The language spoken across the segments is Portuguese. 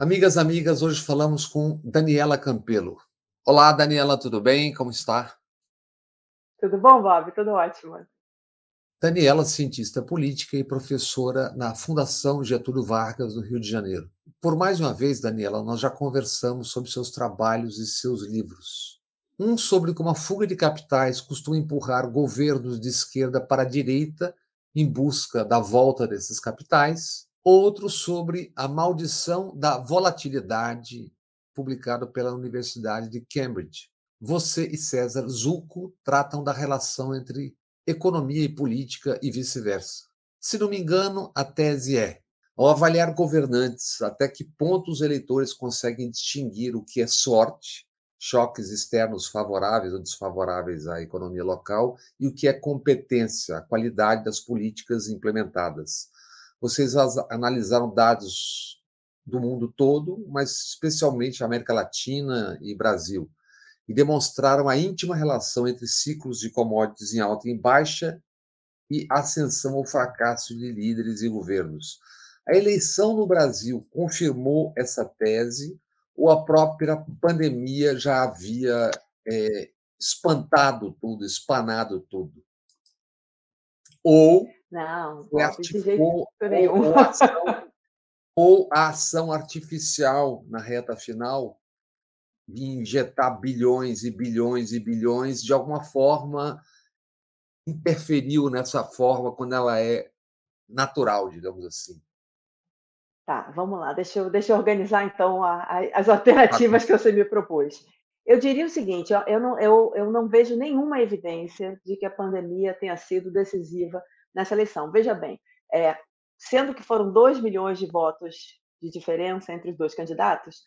Amigas, hoje falamos com Daniela Campelo. Olá, Daniela, tudo bem? Como está? Tudo bom, Bob? Tudo ótimo. Daniela, cientista política e professora na Fundação Getúlio Vargas, no Rio de Janeiro. Por mais uma vez, Daniela, nós já conversamos sobre seus trabalhos e seus livros. Um sobre como a fuga de capitais costuma empurrar governos de esquerda para a direita em busca da volta desses capitais. Outro sobre a maldição da volatilidade, publicado pela Universidade de Cambridge. Você e César Zucco tratam da relação entre economia e política e vice-versa. Se não me engano, a tese é: ao avaliar governantes, até que ponto os eleitores conseguem distinguir o que é sorte, choques externos favoráveis ou desfavoráveis à economia local, e o que é competência, a qualidade das políticas implementadas. Vocês analisaram dados do mundo todo, mas especialmente América Latina e Brasil, e demonstraram a íntima relação entre ciclos de commodities em alta e em baixa e ascensão ou fracasso de líderes e governos. A eleição no Brasil confirmou essa tese ou a própria pandemia já havia espantado tudo, espanado tudo? Ou Não, foi Bob, de jeito artificou, nenhum. ou a ação artificial na reta final de injetar bilhões e bilhões e bilhões, de alguma forma interferiu nessa forma quando ela é natural, digamos assim. Tá, vamos lá, deixa eu organizar então as alternativas que você me propôs. Eu diria o seguinte: eu não vejo nenhuma evidência de que a pandemia tenha sido decisiva nessa eleição. Veja bem, é, sendo que foram 2 milhões de votos de diferença entre os dois candidatos,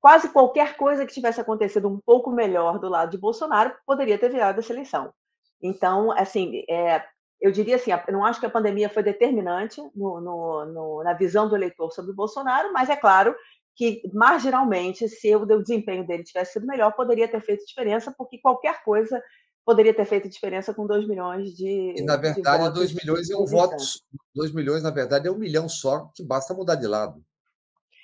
quase qualquer coisa que tivesse acontecido um pouco melhor do lado de Bolsonaro poderia ter virado essa eleição. Então, assim, eu diria assim, eu não acho que a pandemia foi determinante na visão do eleitor sobre o Bolsonaro, mas é claro que, marginalmente, se o desempenho dele tivesse sido melhor, poderia ter feito diferença, porque qualquer coisa poderia ter feito diferença com 2 milhões E, na de verdade, 2 votos milhões é um de voto, distância. 2 milhões, na verdade, é 1 milhão só, que basta mudar de lado.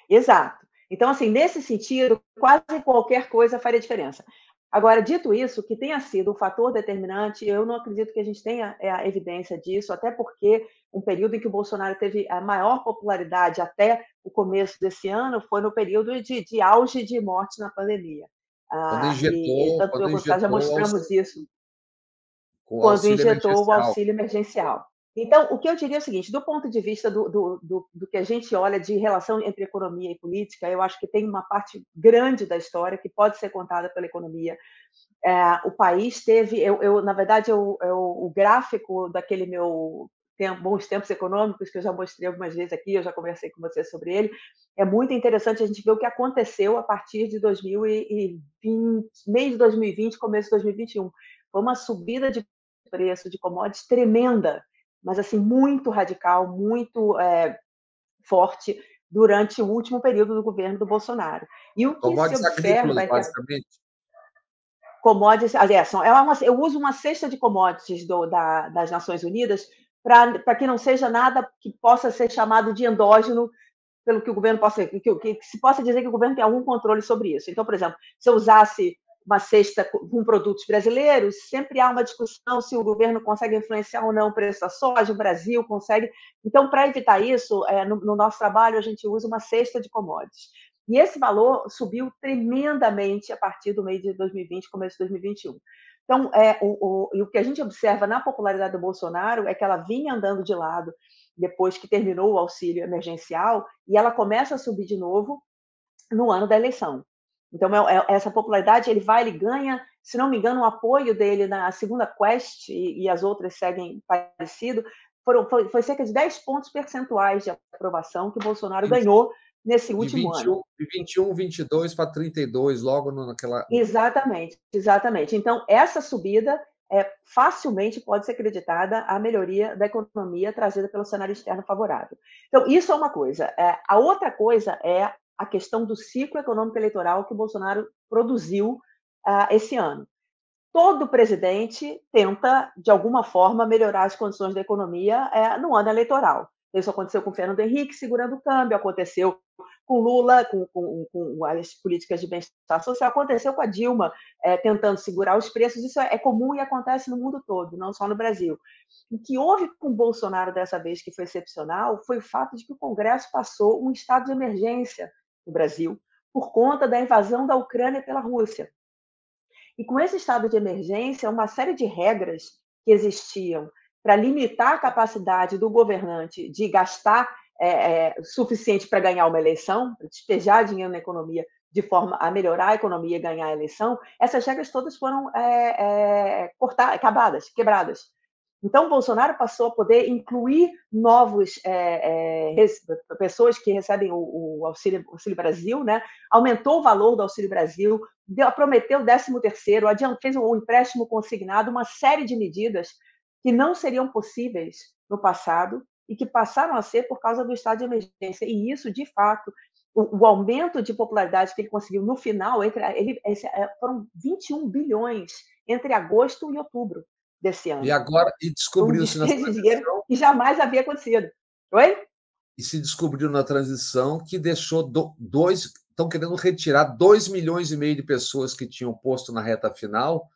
Exato. Então, assim, nesse sentido, quase qualquer coisa faria diferença. Agora, dito isso, que tenha sido um fator determinante, eu não acredito que a gente tenha a evidência disso, até porque um período em que o Bolsonaro teve a maior popularidade até o começo desse ano foi no período de auge de morte na pandemia. Quando E injetou, tanto eu quando quanto você já injetou mostramos isso o quando auxílio injetou o emergencial. auxílio emergencial. Então, o que eu diria é o seguinte: do ponto de vista do que a gente olha de relação entre economia e política, eu acho que tem uma parte grande da história que pode ser contada pela economia. O país teve, na verdade, o gráfico daquele meu bons tempos econômicos, que eu já mostrei algumas vezes aqui, eu já conversei com você sobre ele, é muito interessante a gente ver o que aconteceu a partir de 2020, meio de 2020, começo de 2021. Foi uma subida de preço de commodities tremenda, mas assim muito radical, muito forte durante o último período do governo do Bolsonaro. E o que se Commodities agrícolas, observa é que basicamente. commodities, eu uso uma cesta de commodities das Nações Unidas para que não seja nada que possa ser chamado de endógeno, pelo que o governo possa, que se possa dizer que o governo tem algum controle sobre isso. Então, por exemplo, se eu usasse uma cesta com produtos brasileiros, sempre há uma discussão se o governo consegue influenciar ou não o preço da soja, o Brasil consegue. Então, para evitar isso, no nosso trabalho, a gente usa uma cesta de commodities. E esse valor subiu tremendamente a partir do meio de 2020, começo de 2021. Então, o que a gente observa na popularidade do Bolsonaro é que ela vinha andando de lado depois que terminou o auxílio emergencial, e ela começa a subir de novo no ano da eleição. Então, essa popularidade, ele ganha, se não me engano, o apoio dele na segunda Quest, e as outras seguem parecido, foi cerca de 10 pontos percentuais de aprovação que o Bolsonaro ganhou nesse De último ano. 21, 22 para 32, logo naquela. Exatamente, exatamente. Então, essa subida facilmente pode ser acreditada à melhoria da economia trazida pelo cenário externo favorável. Então, isso é uma coisa. A outra coisa é a questão do ciclo econômico eleitoral que o Bolsonaro produziu esse ano. Todo presidente tenta, de alguma forma, melhorar as condições da economia no ano eleitoral. Isso aconteceu com o Fernando Henrique segurando o câmbio, aconteceu com Lula, com as políticas de bem-estar social, aconteceu com a Dilma, tentando segurar os preços. Isso é comum e acontece no mundo todo, não só no Brasil. O que houve com o Bolsonaro dessa vez, que foi excepcional, foi o fato de que o Congresso passou um estado de emergência no Brasil por conta da invasão da Ucrânia pela Rússia. E com esse estado de emergência, uma série de regras que existiam para limitar a capacidade do governante de gastar suficiente para ganhar uma eleição, para despejar dinheiro na economia de forma a melhorar a economia e ganhar a eleição, essas regras todas foram acabadas, quebradas. Então, Bolsonaro passou a poder incluir novos pessoas que recebem o Auxílio Brasil, né? Aumentou o valor do Auxílio Brasil, prometeu o 13º, fez um empréstimo consignado, uma série de medidas que não seriam possíveis no passado e que passaram a ser por causa do estado de emergência. E isso, de fato, o aumento de popularidade que ele conseguiu no final, foram 21 bilhões entre agosto e outubro desse ano. E agora Um descobriu-se na despejo de dinheiro transição, que jamais havia acontecido. Oi? e se descobriu na transição que deixou estão querendo retirar 2,5 milhões de pessoas que tinham posto na reta final.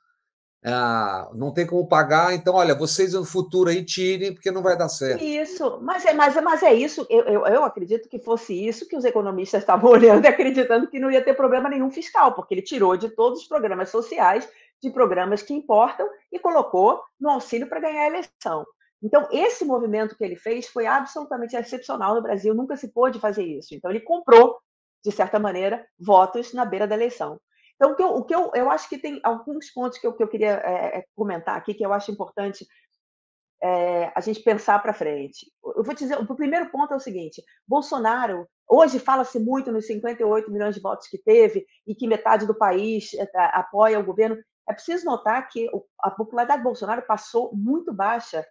Não tem como pagar, então, olha, vocês no futuro aí tirem, porque não vai dar certo. Isso, mas é isso. Eu acredito que fosse isso que os economistas estavam olhando e acreditando que não ia ter problema nenhum fiscal, porque ele tirou de todos os programas sociais, de programas que importam, e colocou no auxílio para ganhar a eleição. Então, esse movimento que ele fez foi absolutamente excepcional no Brasil, nunca se pôde fazer isso. Então, ele comprou, de certa maneira, votos na beira da eleição. Então, eu acho que tem alguns pontos que eu queria comentar aqui, que eu acho importante a gente pensar para frente. Eu vou te dizer, o primeiro ponto é o seguinte: Bolsonaro, hoje fala-se muito nos 58 milhões de votos que teve e que metade do país apoia o governo. É preciso notar que a popularidade do Bolsonaro passou muito baixa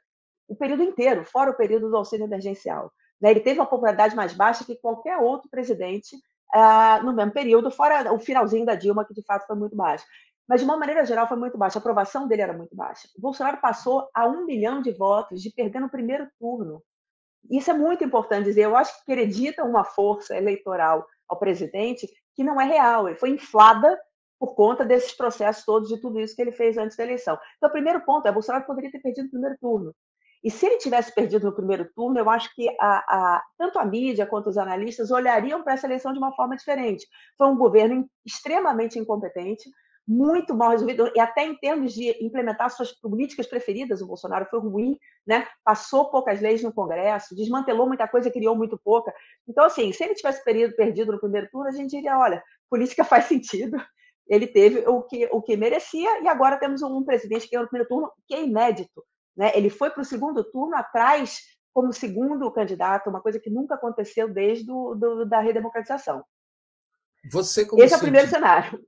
o período inteiro, fora o período do auxílio emergencial. Ele teve uma popularidade mais baixa que qualquer outro presidente no mesmo período, fora o finalzinho da Dilma, que de fato foi muito baixo. Mas, de uma maneira geral, foi muito baixa. A aprovação dele era muito baixa. O Bolsonaro passou a 1 milhão de votos de perder no primeiro turno. Isso é muito importante dizer. Eu acho que acredita uma força eleitoral ao presidente que não é real. Ele foi inflada por conta desses processos todos, de tudo isso que ele fez antes da eleição. Então, o primeiro ponto é: Bolsonaro poderia ter perdido no primeiro turno. E se ele tivesse perdido no primeiro turno, eu acho que tanto a mídia quanto os analistas olhariam para essa eleição de uma forma diferente. Foi um governo extremamente incompetente, muito mal resolvido, e até em termos de implementar suas políticas preferidas, o Bolsonaro foi ruim, né? Passou poucas leis no Congresso, desmantelou muita coisa, criou muito pouca. Então, assim, se ele tivesse perdido no primeiro turno, a gente diria: olha, política faz sentido, ele teve o que merecia, e agora temos um presidente que ganhou no primeiro turno, que é inédito. Né? Ele foi para o segundo turno atrás como segundo candidato, uma coisa que nunca aconteceu desde da redemocratização. Esse é o primeiro cenário.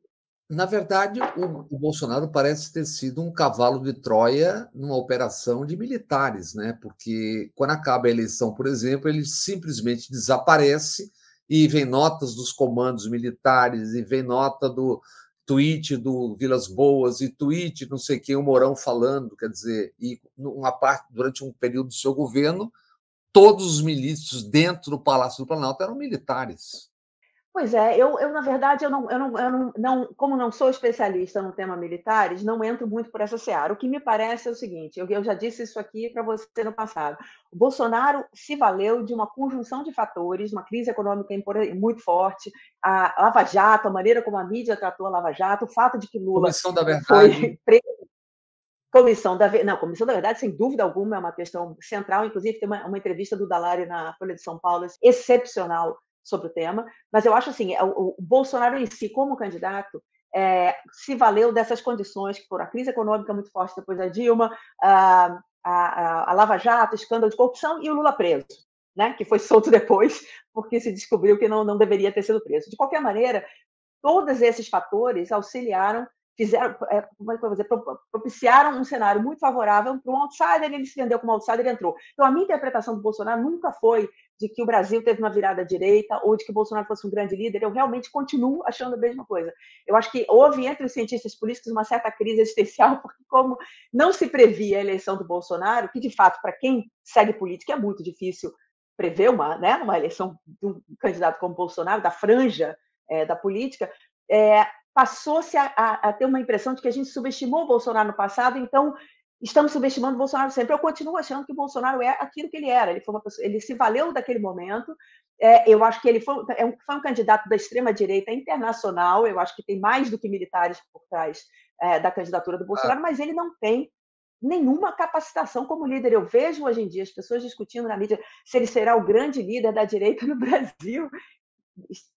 Na verdade, o Bolsonaro parece ter sido um cavalo de Troia numa operação de militares, né? Porque quando acaba a eleição, por exemplo, ele simplesmente desaparece e vem notas dos comandos militares, e vem nota do tweet do Vilas Boas, e tweet não sei quem, o Mourão falando, quer dizer, e uma parte, durante um período do seu governo, todos os milícios dentro do Palácio do Planalto eram militares. Pois é, na verdade, como não sou especialista no tema militares, não entro muito por essa seara. O que me parece é o seguinte: eu já disse isso aqui para você no passado. O Bolsonaro se valeu de uma conjunção de fatores, uma crise econômica muito forte, a Lava Jato, a maneira como a mídia tratou a Lava Jato, o fato de que Lula Comissão da Verdade. foi preso. Comissão da Verdade, sem dúvida alguma, é uma questão central. Inclusive, tem uma entrevista do Dallario na Folha de São Paulo excepcional sobre o tema, mas eu acho assim, o Bolsonaro em si, como candidato, se valeu dessas condições, que foram a crise econômica muito forte depois da Dilma, a Lava Jato, escândalo de corrupção, e o Lula preso, né, que foi solto depois, porque se descobriu que não deveria ter sido preso. De qualquer maneira, todos esses fatores auxiliaram, como é que eu vou dizer, propiciaram um cenário muito favorável para um outsider. Ele se vendeu como outsider e entrou. Então, a minha interpretação do Bolsonaro nunca foi de que o Brasil teve uma virada à direita ou de que o Bolsonaro fosse um grande líder. Eu realmente continuo achando a mesma coisa. Eu acho que houve entre os cientistas políticos uma certa crise existencial, porque como não se previa a eleição do Bolsonaro, que de fato, para quem segue política, é muito difícil prevê uma eleição de um candidato como Bolsonaro, da franja da política, passou-se a ter uma impressão de que a gente subestimou o Bolsonaro no passado, então estamos subestimando o Bolsonaro sempre. Eu continuo achando que o Bolsonaro é aquilo que ele era. Ele se valeu daquele momento. Eu acho que ele foi um candidato da extrema-direita internacional. Eu acho que tem mais do que militares por trás da candidatura do Ah, Bolsonaro, mas ele não tem nenhuma capacitação como líder. Eu vejo hoje em dia as pessoas discutindo na mídia se ele será o grande líder da direita no Brasil.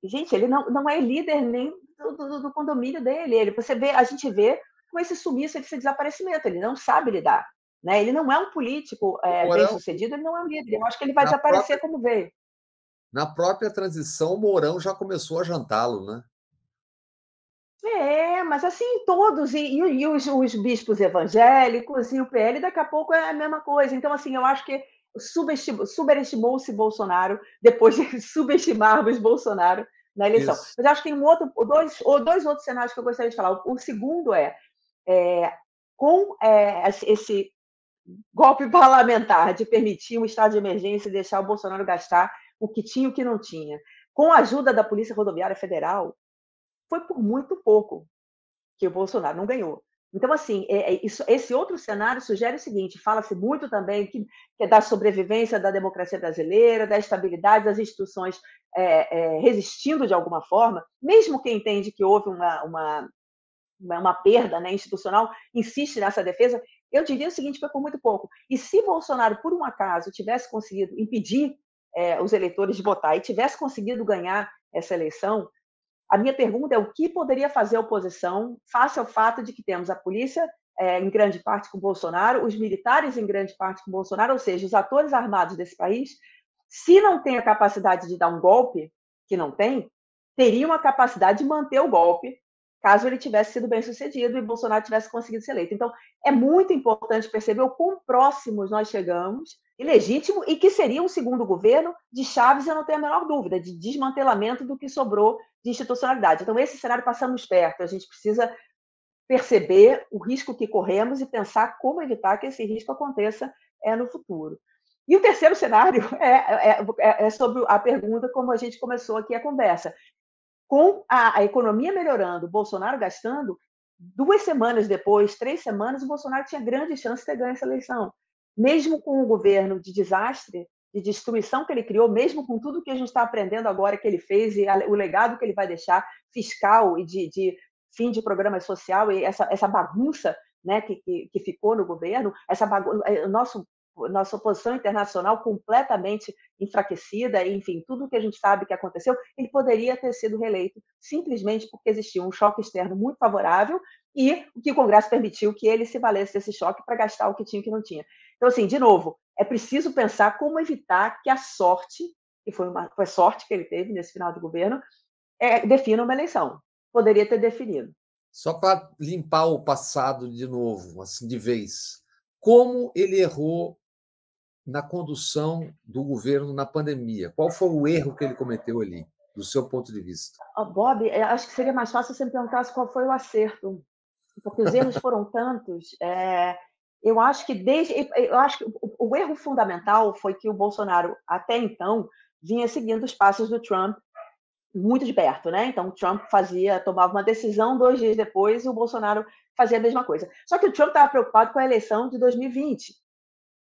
Gente, ele não é líder nem do condomínio dele. A gente vê com esse sumiço, esse desaparecimento. Ele não sabe lidar. Né? Ele não é um político o Mourão, bem-sucedido, ele não é um líder. Eu acho que ele vai na própria, desaparecer como veio. na própria transição, o Mourão já começou a jantá-lo, né? Mas assim, todos, e os bispos evangélicos, e o PL, daqui a pouco é a mesma coisa. Então, assim, eu acho que superestimou-se Bolsonaro depois de subestimarmos Bolsonaro na eleição. Isso. Mas eu acho que tem dois outros cenários que eu gostaria de falar. O segundo com esse golpe parlamentar de permitir um estado de emergência e deixar o Bolsonaro gastar o que tinha e o que não tinha, com a ajuda da Polícia Rodoviária Federal, foi por muito pouco que o Bolsonaro não ganhou. Então, assim, esse outro cenário sugere o seguinte: fala-se muito também que é da sobrevivência da democracia brasileira, da estabilidade das instituições resistindo de alguma forma, mesmo quem entende que houve uma perda, né, institucional, insiste nessa defesa. Eu diria o seguinte: foi por muito pouco. E se Bolsonaro, por um acaso, tivesse conseguido impedir os eleitores de votar e tivesse conseguido ganhar essa eleição, a minha pergunta é o que poderia fazer a oposição face ao fato de que temos a polícia em grande parte com Bolsonaro, os militares em grande parte com Bolsonaro, ou seja, os atores armados desse país, se não tem a capacidade de dar um golpe, que não tem, teriam a capacidade de manter o golpe, caso ele tivesse sido bem sucedido e Bolsonaro tivesse conseguido ser eleito. Então, é muito importante perceber o quão próximos nós chegamos, ilegítimo, e que seria um segundo governo de Chaves, eu não tenho a menor dúvida, de desmantelamento do que sobrou de institucionalidade. Então, esse cenário passamos perto. A gente precisa perceber o risco que corremos e pensar como evitar que esse risco aconteça no futuro. E o terceiro cenário é sobre a pergunta como a gente começou aqui a conversa. Com a economia melhorando, o Bolsonaro gastando, 2 semanas depois, 3 semanas, o Bolsonaro tinha grande chance de ter ganho essa eleição. Mesmo com o governo de desastre, de destruição que ele criou, mesmo com tudo que a gente está aprendendo agora que ele fez e o legado que ele vai deixar fiscal e de fim de programa social e essa bagunça, né, que ficou no governo, nossa oposição internacional completamente enfraquecida, enfim, tudo que a gente sabe que aconteceu, ele poderia ter sido reeleito simplesmente porque existia um choque externo muito favorável e que o Congresso permitiu que ele se valesse desse choque para gastar o que tinha e o que não tinha. Então, assim, de novo, é preciso pensar como evitar que a sorte, que foi sorte que ele teve nesse final de governo, defina uma eleição. Poderia ter definido. Só para limpar o passado de novo, assim, de vez. Como ele errou na condução do governo na pandemia? Qual foi o erro que ele cometeu ali, do seu ponto de vista? Bob, acho que seria mais fácil você me perguntasse qual foi o acerto, porque os erros foram tantos. Eu acho que o erro fundamental foi que o Bolsonaro, até então, vinha seguindo os passos do Trump muito de perto, né? Então, o Trump tomava uma decisão 2 dias depois e o Bolsonaro fazia a mesma coisa. Só que o Trump estava preocupado com a eleição de 2020,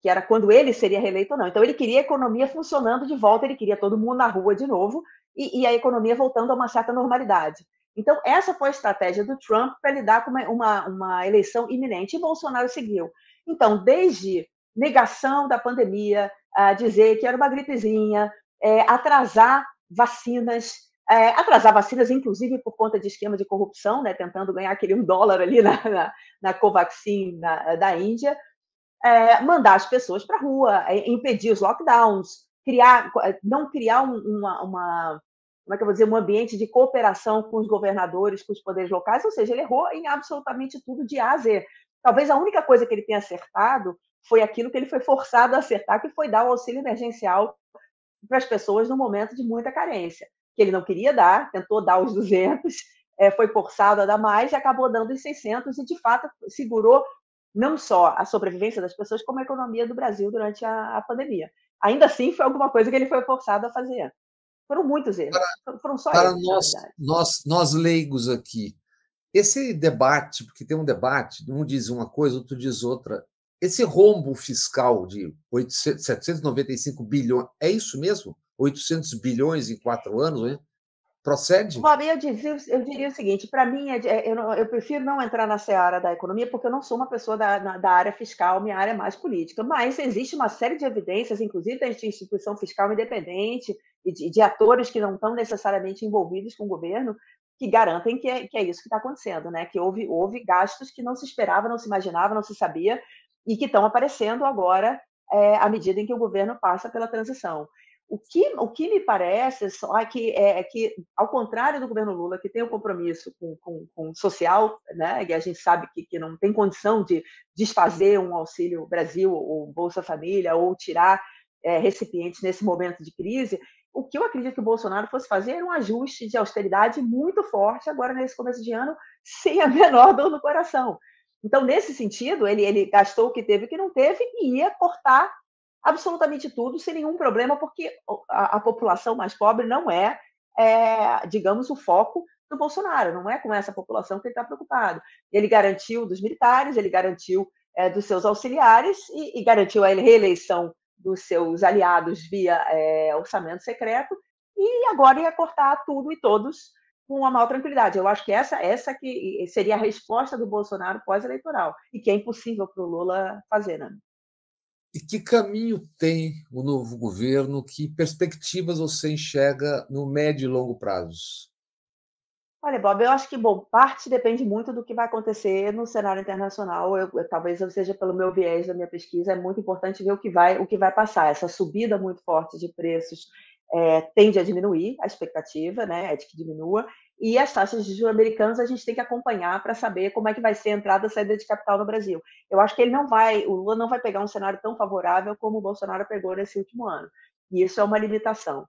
que era quando ele seria reeleito ou não. Então, ele queria a economia funcionando de volta, ele queria todo mundo na rua de novo e a economia voltando a uma certa normalidade. Então, essa foi a estratégia do Trump para lidar com uma eleição iminente, e Bolsonaro seguiu. Então, desde negação da pandemia, dizer que era uma gripezinha, atrasar vacinas, inclusive por conta de esquema de corrupção, né, tentando ganhar aquele $1 ali na Covaxin da Índia, mandar as pessoas para a rua, impedir os lockdowns, não criar como é que eu vou dizer, um ambiente de cooperação com os governadores, com os poderes locais, ou seja, ele errou em absolutamente tudo de A a Z. Talvez a única coisa que ele tenha acertado foi aquilo que ele foi forçado a acertar, que foi dar o auxílio emergencial para as pessoas no momento de muita carência, que ele não queria dar, tentou dar os 200, foi forçado a dar mais e acabou dando os 600 e, de fato, segurou não só a sobrevivência das pessoas, como a economia do Brasil durante a pandemia. ainda assim foi alguma coisa que ele foi forçado a fazer. Foram muitos erros, foram só Para esses, na verdade. nós leigos aqui, esse debate, porque tem um debate, um diz uma coisa, outro diz outra. Esse rombo fiscal de 795 bilhões, é isso mesmo? 800 bilhões em 4 anos, né? Procede? Bob, eu diria o seguinte: para mim, eu prefiro não entrar na seara da economia, porque eu não sou uma pessoa da área fiscal, minha área é mais política. Mas existe uma série de evidências, inclusive da instituição fiscal independente e de atores que não estão necessariamente envolvidos com o governo, que garantem que é isso que está acontecendo, né? Que houve gastos que não se esperava, não se imaginava, não se sabia, e que estão aparecendo agora, à medida em que o governo passa pela transição. O que me parece só é que, ao contrário do governo Lula, que tem o compromisso com o social, né, e a gente sabe que não tem condição de desfazer um Auxílio Brasil ou Bolsa Família ou tirar recipientes nesse momento de crise, o que eu acredito que o Bolsonaro fosse fazer era um ajuste de austeridade muito forte agora nesse começo de ano, sem a menor dor no coração. Então, nesse sentido, ele gastou o que teve e o que não teve e ia cortar absolutamente tudo sem nenhum problema, porque a população mais pobre não digamos, o foco do Bolsonaro, não é com essa população que ele está preocupado. Ele garantiu dos militares, ele garantiu dos seus auxiliares e garantiu a reeleição dos seus aliados via orçamento secreto, e agora ia cortar tudo e todos com uma maior tranquilidade. Eu acho que essa que seria a resposta do Bolsonaro pós-eleitoral, e que é impossível para o Lula fazer, né? E que caminho tem o novo governo? Que perspectivas você enxerga no médio e longo prazos? Olha, Bob, eu acho que, bom, parte depende muito do que vai acontecer no cenário internacional. Talvez eu seja pelo meu viés da minha pesquisa, é muito importante ver o que vai passar. Essa subida muito forte de preços tende a diminuir, a expectativa, né, é de que diminua, e as taxas de juros americanas a gente tem que acompanhar para saber como é que vai ser a entrada e a saída de capital no Brasil. Eu acho que o Lula não vai pegar um cenário tão favorável como o Bolsonaro pegou nesse último ano, e isso é uma limitação.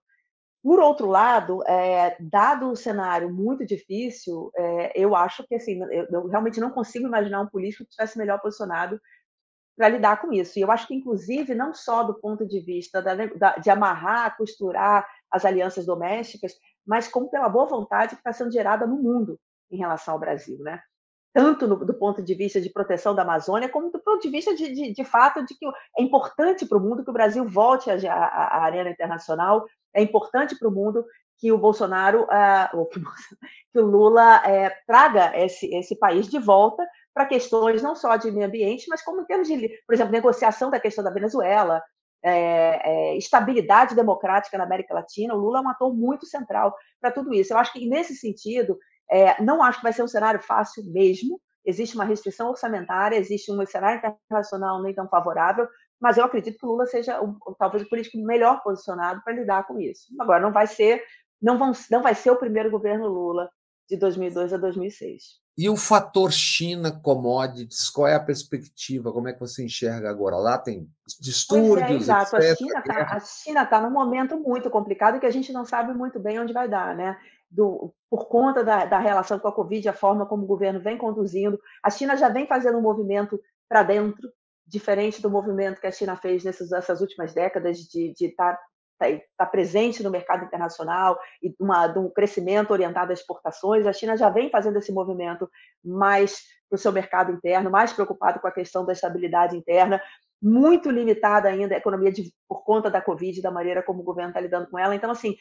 Por outro lado, dado o cenário muito difícil, eu acho que assim, eu realmente não consigo imaginar um político que estivesse melhor posicionado para lidar com isso. E eu acho que, inclusive, não só do ponto de vista de amarrar, costurar as alianças domésticas, mas como pela boa vontade que está sendo gerada no mundo em relação ao Brasil, né? Tanto do ponto de vista de proteção da Amazônia, como do ponto de vista de fato de que é importante para o mundo que o Brasil volte à arena internacional, é importante para o mundo que o Bolsonaro, ou que o Lula traga esse país de volta para questões não só de meio ambiente, mas como em termos de, por exemplo, negociação da questão da Venezuela, estabilidade democrática na América Latina. O Lula é um ator muito central para tudo isso. Eu acho que, nesse sentido, não acho que vai ser um cenário fácil mesmo. Existe uma restrição orçamentária, existe um cenário internacional nem tão favorável, mas eu acredito que o Lula seja talvez o político melhor posicionado para lidar com isso. Agora, não vai ser o primeiro governo Lula de 2002 a 2006. E o fator China commodities, qual é a perspectiva? Como é que você enxerga agora? Lá tem Pois é, distúrbios, exato. A etc. China está num momento muito complicado, que a gente não sabe muito bem onde vai dar, né? Por conta da relação com a Covid, a forma como o governo vem conduzindo. A China já vem fazendo um movimento para dentro, diferente do movimento que a China fez nessas últimas décadas de estar presente no mercado internacional e de um crescimento orientado às exportações. A China já vem fazendo esse movimento mais para o seu mercado interno, mais preocupado com a questão da estabilidade interna, muito limitada ainda a economia por conta da Covid, da maneira como o governo está lidando com ela. Então, assim,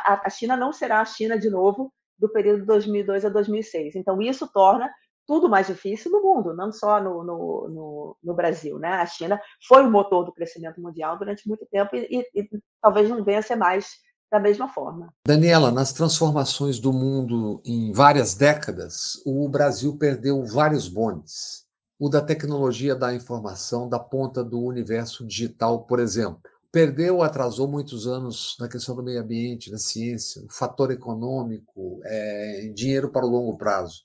a China não será a China de novo do período de 2002 a 2006. Então, isso torna tudo mais difícil no mundo, não só no Brasil, né? A China foi o motor do crescimento mundial durante muito tempo e talvez não venha a ser mais da mesma forma. Daniela, nas transformações do mundo em várias décadas, o Brasil perdeu vários bondes. O da tecnologia da informação, da ponta do universo digital, por exemplo. Perdeu, atrasou muitos anos na questão do meio ambiente, da ciência, o fator econômico, dinheiro para o longo prazo.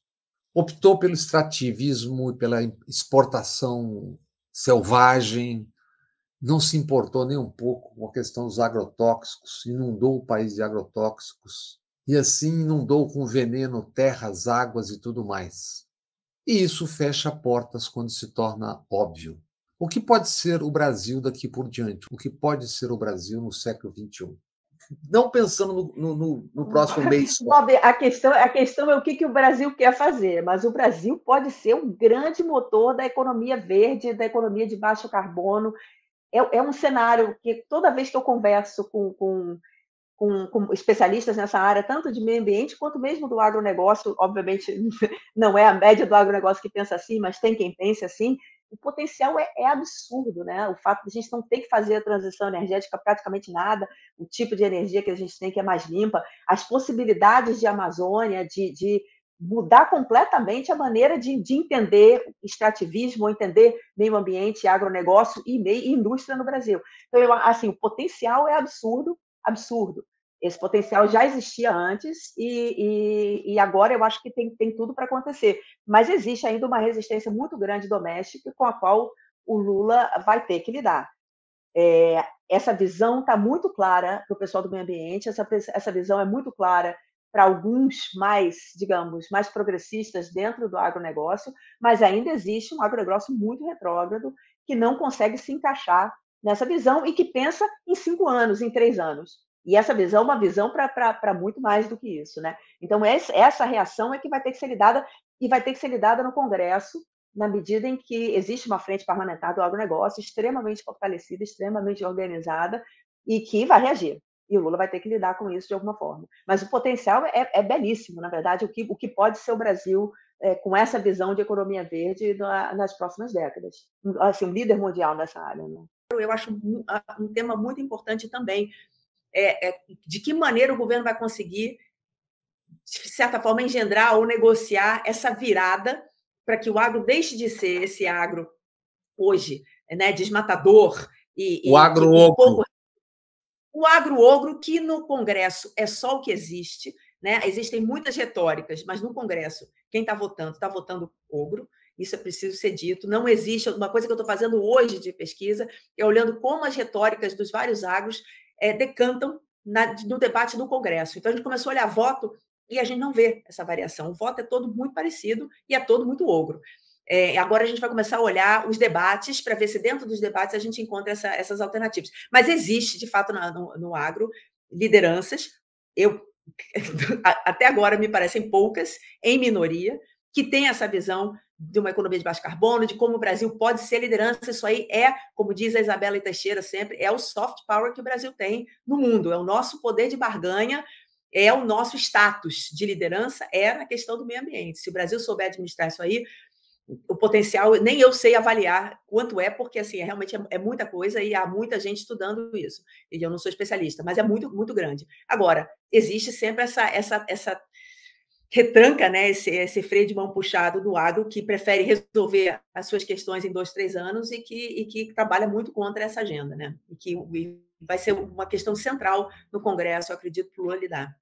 Optou pelo extrativismo e pela exportação selvagem, não se importou nem um pouco com a questão dos agrotóxicos, inundou o país de agrotóxicos, e assim inundou com veneno terras, águas e tudo mais. E isso fecha portas quando se torna óbvio. O que pode ser o Brasil daqui por diante? O que pode ser o Brasil no século XXI? Não pensando no próximo mês só. Bob, a questão é o que o Brasil quer fazer, mas o Brasil pode ser um grande motor da economia verde, da economia de baixo carbono. É um cenário que toda vez que eu converso com especialistas nessa área, tanto de meio ambiente quanto mesmo do agronegócio, obviamente não é a média do agronegócio que pensa assim, mas tem quem pense assim, o potencial é absurdo, né? O fato de a gente não ter que fazer a transição energética praticamente nada, o tipo de energia que a gente tem que é mais limpa, as possibilidades de Amazônia, de mudar completamente a maneira de entender extrativismo, entender meio ambiente, agronegócio e indústria no Brasil. Então, assim, o potencial é absurdo, absurdo. Esse potencial já existia antes e agora eu acho que tem tudo para acontecer. Mas existe ainda uma resistência muito grande doméstica com a qual o Lula vai ter que lidar. Essa visão está muito clara para o pessoal do meio ambiente, essa visão é muito clara para alguns mais, digamos, mais progressistas dentro do agronegócio, mas ainda existe um agronegócio muito retrógrado que não consegue se encaixar nessa visão e que pensa em 5 anos, em 3 anos. E essa visão é uma visão para muito mais do que isso, né? Então, essa reação é que vai ter que ser lidada, e vai ter que ser lidada no Congresso, na medida em que existe uma frente parlamentar do agronegócio extremamente fortalecida, extremamente organizada, e que vai reagir. E o Lula vai ter que lidar com isso de alguma forma. Mas o potencial é belíssimo, na verdade, o que pode ser o Brasil com essa visão de economia verde nas próximas décadas. Assim, um líder mundial nessa área. Né? Eu acho um tema muito importante também, de que maneira o governo vai conseguir, de certa forma, engendrar ou negociar essa virada para que o agro deixe de ser esse agro hoje, né, desmatador O agro-ogro. O agro-ogro, que no Congresso é só o que existe, né? Existem muitas retóricas, mas no Congresso, quem está votando ogro, isso é preciso ser dito. Não existe. Uma coisa que eu estou fazendo hoje de pesquisa é olhando como as retóricas dos vários agros decantam no debate do Congresso. Então, a gente começou a olhar voto e a gente não vê essa variação. O voto é todo muito parecido e é todo muito ogro. Agora a gente vai começar a olhar os debates para ver se dentro dos debates a gente encontra essas alternativas. Mas existe, de fato, no agro, lideranças, até agora me parecem poucas, em minoria, que têm essa visão de uma economia de baixo carbono, de como o Brasil pode ser liderança. Isso aí como diz a Isabela Teixeira sempre, é o soft power que o Brasil tem no mundo, é o nosso poder de barganha, é o nosso status de liderança, na questão do meio ambiente. Se o Brasil souber administrar isso aí, o potencial, nem eu sei avaliar quanto porque assim, realmente é muita coisa e há muita gente estudando isso. E eu não sou especialista, mas é muito, muito grande. Agora, existe sempre essa retranca, né, esse freio de mão puxado do agro, que prefere resolver as suas questões em 2, 3 anos e que trabalha muito contra essa agenda, né? E que vai ser uma questão central no Congresso, eu acredito, para o Lula lidar.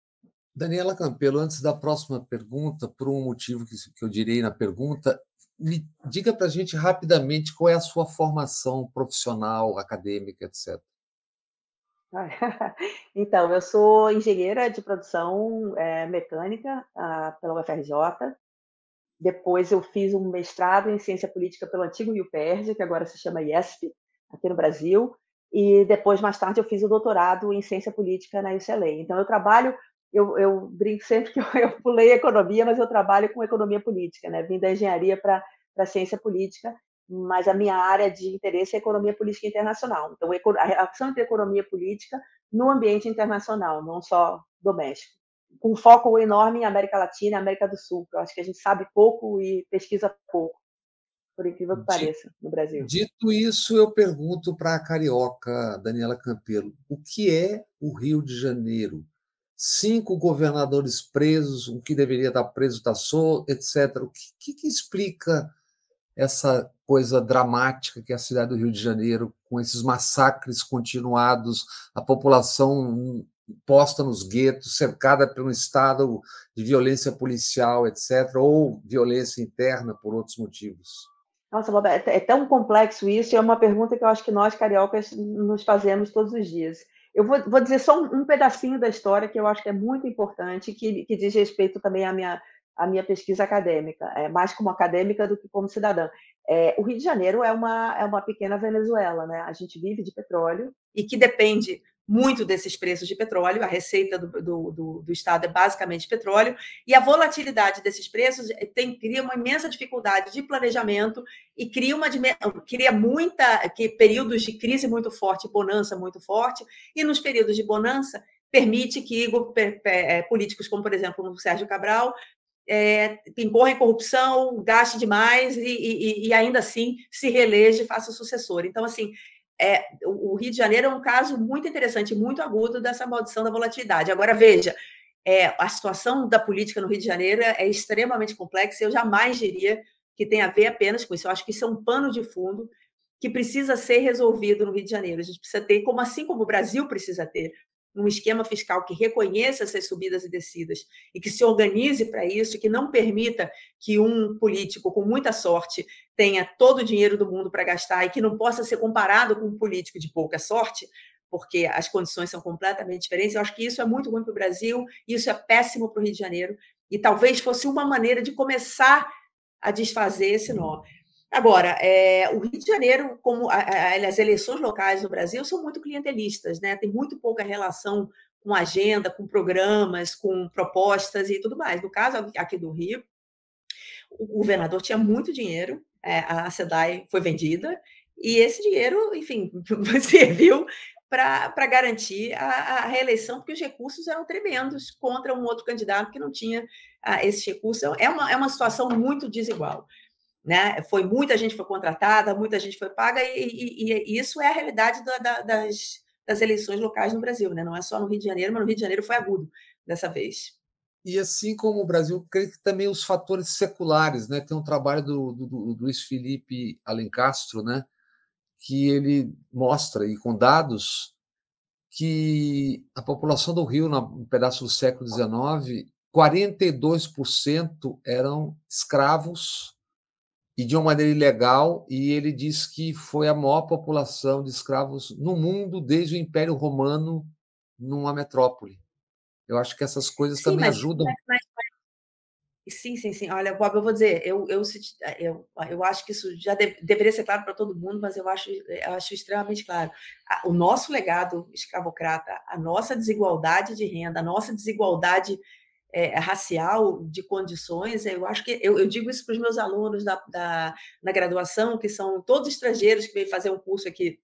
Daniela Campelo, antes da próxima pergunta, por um motivo que eu direi na pergunta, me diga para a gente rapidamente qual é a sua formação profissional, acadêmica, etc. Então, eu sou engenheira de produção mecânica pela UFRJ. Depois eu fiz um mestrado em ciência política pelo antigo UPERJ, que agora se chama IESP, aqui no Brasil. E depois, mais tarde, eu fiz o doutorado em ciência política na UCLA. Então, eu brinco sempre que eu pulei a economia, mas eu trabalho com economia política, né? Vim da engenharia para a ciência política, mas a minha área de interesse é economia política internacional. Então, a relação entre economia e política no ambiente internacional, não só doméstico. Com um foco enorme em América Latina e América do Sul. Eu acho que a gente sabe pouco e pesquisa pouco, por incrível que pareça, no Brasil. Dito isso, eu pergunto para a carioca Daniela Campelo, o que é o Rio de Janeiro? 5 governadores presos, o que deveria estar preso está solto, etc. O que explica essa coisa dramática que é a cidade do Rio de Janeiro, com esses massacres continuados, a população posta nos guetos, cercada por um estado de violência policial, etc., ou violência interna por outros motivos? Nossa, Bob, é tão complexo isso, e é uma pergunta que eu acho que nós, cariocas, nos fazemos todos os dias. Eu vou dizer só um pedacinho da história que eu acho que é muito importante, que diz respeito também à minha pesquisa acadêmica, mais como acadêmica do que como cidadã. O Rio de Janeiro é uma pequena Venezuela, né? A gente vive de petróleo e que depende muito desses preços de petróleo. A receita do Estado é basicamente petróleo, e a volatilidade desses preços cria uma imensa dificuldade de planejamento e cria períodos de crise muito forte, bonança muito forte, e nos períodos de bonança permite que políticos como, por exemplo, o Sérgio Cabral incorra em corrupção, gaste demais e ainda assim se reeleja e faça sucessor. Então, assim, o Rio de Janeiro é um caso muito interessante, muito agudo dessa maldição da volatilidade. Agora, veja, a situação da política no Rio de Janeiro é extremamente complexa. Eu jamais diria que tem a ver apenas com isso. Eu acho que isso é um pano de fundo que precisa ser resolvido no Rio de Janeiro. A gente precisa ter, assim como o Brasil precisa ter, um esquema fiscal que reconheça essas subidas e descidas e que se organize para isso, e que não permita que um político com muita sorte tenha todo o dinheiro do mundo para gastar e que não possa ser comparado com um político de pouca sorte, porque as condições são completamente diferentes. Eu acho que isso é muito ruim para o Brasil, isso é péssimo para o Rio de Janeiro, e talvez fosse uma maneira de começar a desfazer esse nó. Agora, o Rio de Janeiro, como as eleições locais no Brasil, são muito clientelistas, né? Tem muito pouca relação com agenda, com programas, com propostas e tudo mais. No caso aqui do Rio, o governador tinha muito dinheiro, a SEDAI foi vendida, e esse dinheiro, enfim, serviu para garantir a reeleição, porque os recursos eram tremendos contra um outro candidato que não tinha esses recursos. É uma situação muito desigual. Né? Muita gente foi contratada, muita gente foi paga, e isso é a realidade das eleições locais no Brasil, né? Não é só no Rio de Janeiro, mas no Rio de Janeiro foi agudo dessa vez. E assim como o Brasil, creio que também os fatores seculares, né? Tem um trabalho do Luiz Felipe Alencastro, né? Que ele mostra, e com dados, que a população do Rio, no pedaço do século XIX, 42% eram escravos e de uma maneira ilegal, e ele diz que foi a maior população de escravos no mundo desde o Império Romano numa metrópole. Eu acho que essas coisas Sim, também ajudam. Sim. Olha, Bob, eu vou dizer, eu acho que isso já deveria ser claro para todo mundo, mas eu acho extremamente claro. O nosso legado escravocrata, a nossa desigualdade de renda, a nossa desigualdade racial de condições, eu acho que eu digo isso para os meus alunos na graduação, que são todos estrangeiros que vêm fazer um curso aqui,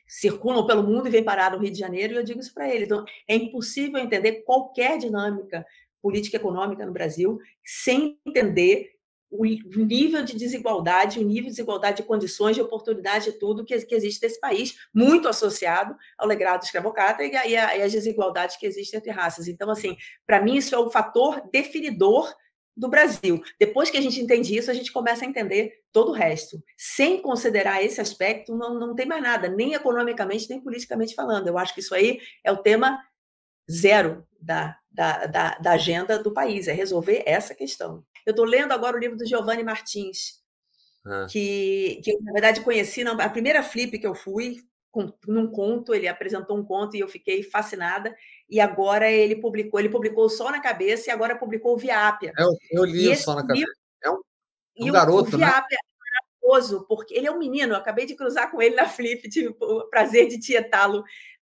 circulam pelo mundo e vêm parar no Rio de Janeiro, e eu digo isso para eles. Então, é impossível entender qualquer dinâmica política econômica no Brasil sem entender o nível de desigualdade, o nível de desigualdade de condições, de oportunidade, de tudo que existe nesse país, muito associado ao legado escravocrata e às desigualdades que existem entre raças. Então, assim, para mim, isso é um fator definidor do Brasil. Depois que a gente entende isso, a gente começa a entender todo o resto. Sem considerar esse aspecto, não tem mais nada, nem economicamente, nem politicamente falando. Eu acho que isso aí é o tema zero da agenda do país, é resolver essa questão. Eu estou lendo agora o livro do Giovanni Martins, que eu, na verdade, conheci a primeira flip que eu fui, num conto, ele apresentou um conto e eu fiquei fascinada, e agora ele publicou Só na Cabeça, e agora publicou o Via Ápia. Eu li o Só na Cabeça. É um garoto, o Via Ápia é maravilhoso, porque ele é um menino, eu acabei de cruzar com ele na flip, tive o prazer de tietá-lo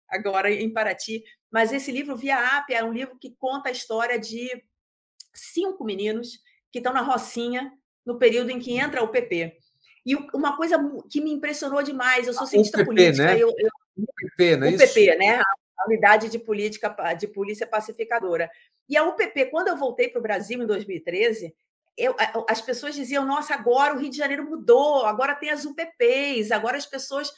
agora em Paraty, mas esse livro, Via Ápia, é um livro que conta a história de 5 meninos que estão na Rocinha no período em que entra o PP. E uma coisa que me impressionou demais, eu sou cientista política, né? O PP, né? A Unidade de Polícia Pacificadora. E a UPP, quando eu voltei para o Brasil em 2013, as pessoas diziam, nossa, agora o Rio de Janeiro mudou, agora tem as UPPs, agora as pessoas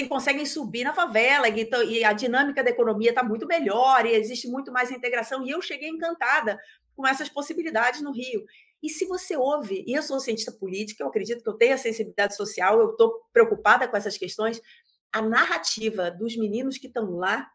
conseguem subir na favela, e a dinâmica da economia está muito melhor, e existe muito mais integração, e eu cheguei encantada com essas possibilidades no Rio. E se você ouve, e eu sou cientista política, eu acredito que eu tenho a sensibilidade social, eu estou preocupada com essas questões, a narrativa dos meninos que estão lá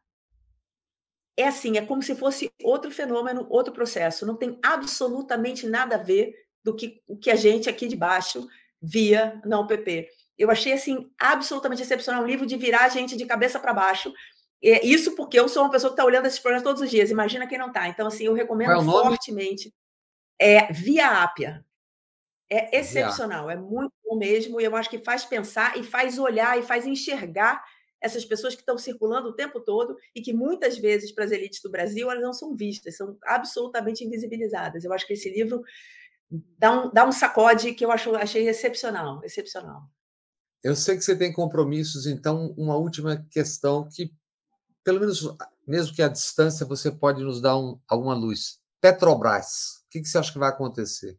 é assim, é como se fosse outro fenômeno, outro processo, não tem absolutamente nada a ver do que o que a gente aqui de baixo via na UPP. Eu achei assim absolutamente excepcional, um livro de virar a gente de cabeça para baixo. Isso porque eu sou uma pessoa que está olhando esses programas todos os dias, imagina quem não está. Então, assim, eu recomendo fortemente. Via Ápia. É Enviar. excepcional, é muito bom mesmo, e eu acho que faz pensar e faz olhar e faz enxergar essas pessoas que estão circulando o tempo todo e que muitas vezes para as elites do Brasil elas não são vistas, são absolutamente invisibilizadas. Eu acho que esse livro dá um sacode que eu achei excepcional, excepcional. Eu sei que você tem compromissos, então uma última questão que, pelo menos, mesmo que à distância, você pode nos dar alguma luz. Petrobras, o que você acha que vai acontecer?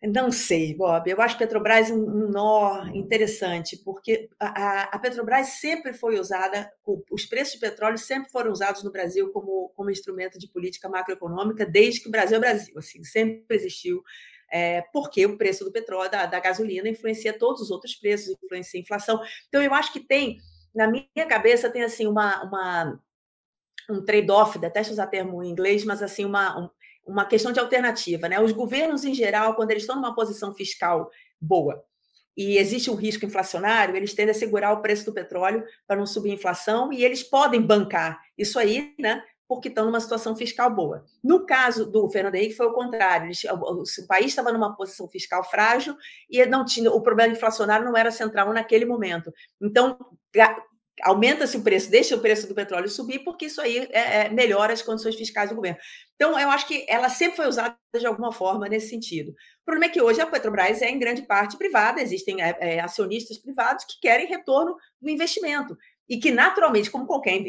Não sei, Bob. Eu acho Petrobras um nó interessante, porque a Petrobras sempre foi usada, os preços de petróleo sempre foram usados no Brasil como instrumento de política macroeconômica, desde que o Brasil é Brasil. Assim, sempre existiu, porque o preço do petróleo, da gasolina, influencia todos os outros preços, influencia a inflação. Então, eu acho que tem, na minha cabeça, tem assim um trade-off, detesto usar termo em inglês, mas assim, uma questão de alternativa. Né? Os governos, em geral, quando eles estão numa posição fiscal boa e existe um risco inflacionário, eles tendem a segurar o preço do petróleo para não subir a inflação e eles podem bancar isso aí, né? Porque estão numa situação fiscal boa. No caso do Fernando Henrique, foi o contrário. O país estava numa posição fiscal frágil e não tinha, o problema inflacionário não era central naquele momento. Então, aumenta-se o preço, deixa o preço do petróleo subir, porque isso aí melhora as condições fiscais do governo. Então, eu acho que ela sempre foi usada de alguma forma nesse sentido. O problema é que hoje a Petrobras é, em grande parte, privada, existem acionistas privados que querem retorno do investimento, e que, naturalmente, como qualquer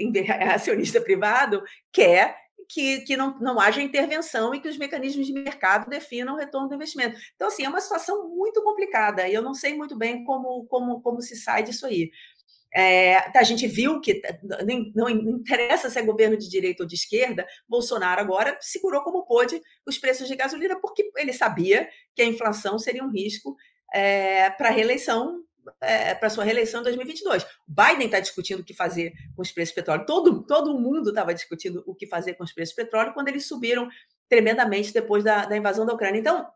acionista privado, quer que não haja intervenção e que os mecanismos de mercado definam o retorno do investimento. Então, assim, é uma situação muito complicada, e eu não sei muito bem como se sai disso aí. A gente viu que não interessa se é governo de direita ou de esquerda, Bolsonaro agora segurou como pôde os preços de gasolina, porque ele sabia que a inflação seria um risco para a reeleição, para sua reeleição em 2022. Biden está discutindo o que fazer com os preços de petróleo. Todo mundo estava discutindo o que fazer com os preços de petróleo quando eles subiram tremendamente depois da invasão da Ucrânia. Então,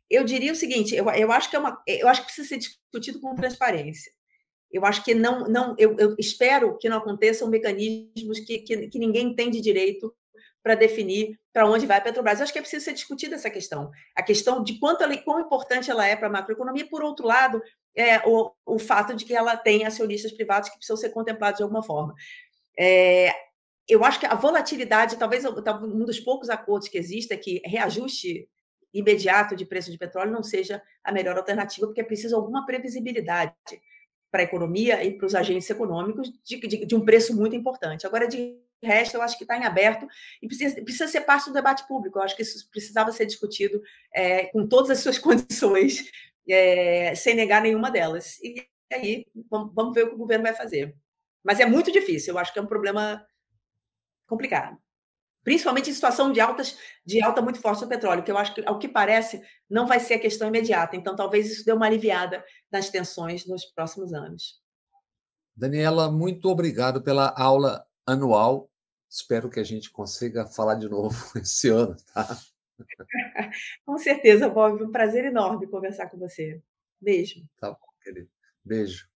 eu diria o seguinte: eu acho que precisa ser discutido com transparência. Eu acho que eu espero que não aconteçam mecanismos que ninguém entende direito para definir para onde vai a Petrobras. Eu acho que é preciso ser discutida essa questão. A questão de quão importante ela é para a macroeconomia, por outro lado, o fato de que ela tem acionistas privados que precisam ser contemplados de alguma forma. Eu acho que a volatilidade, talvez um dos poucos acordos que exista, que reajuste imediato de preço de petróleo não seja a melhor alternativa, porque é preciso alguma previsibilidade para a economia e para os agentes econômicos de um preço muito importante. Agora, de resto, eu acho que está em aberto e precisa ser parte do debate público. Eu acho que isso precisava ser discutido com todas as suas condições, sem negar nenhuma delas. E aí, vamos ver o que o governo vai fazer. Mas é muito difícil, eu acho que é um problema complicado. Principalmente em situação de alta muito forte do petróleo, que eu acho que, ao que parece, não vai ser a questão imediata. Então, talvez isso dê uma aliviada nas tensões nos próximos anos. Daniela, muito obrigado pela aula anual. Espero que a gente consiga falar de novo esse ano, tá? Com certeza, Bob, um prazer enorme conversar com você. Beijo. Tá bom, querido. Beijo.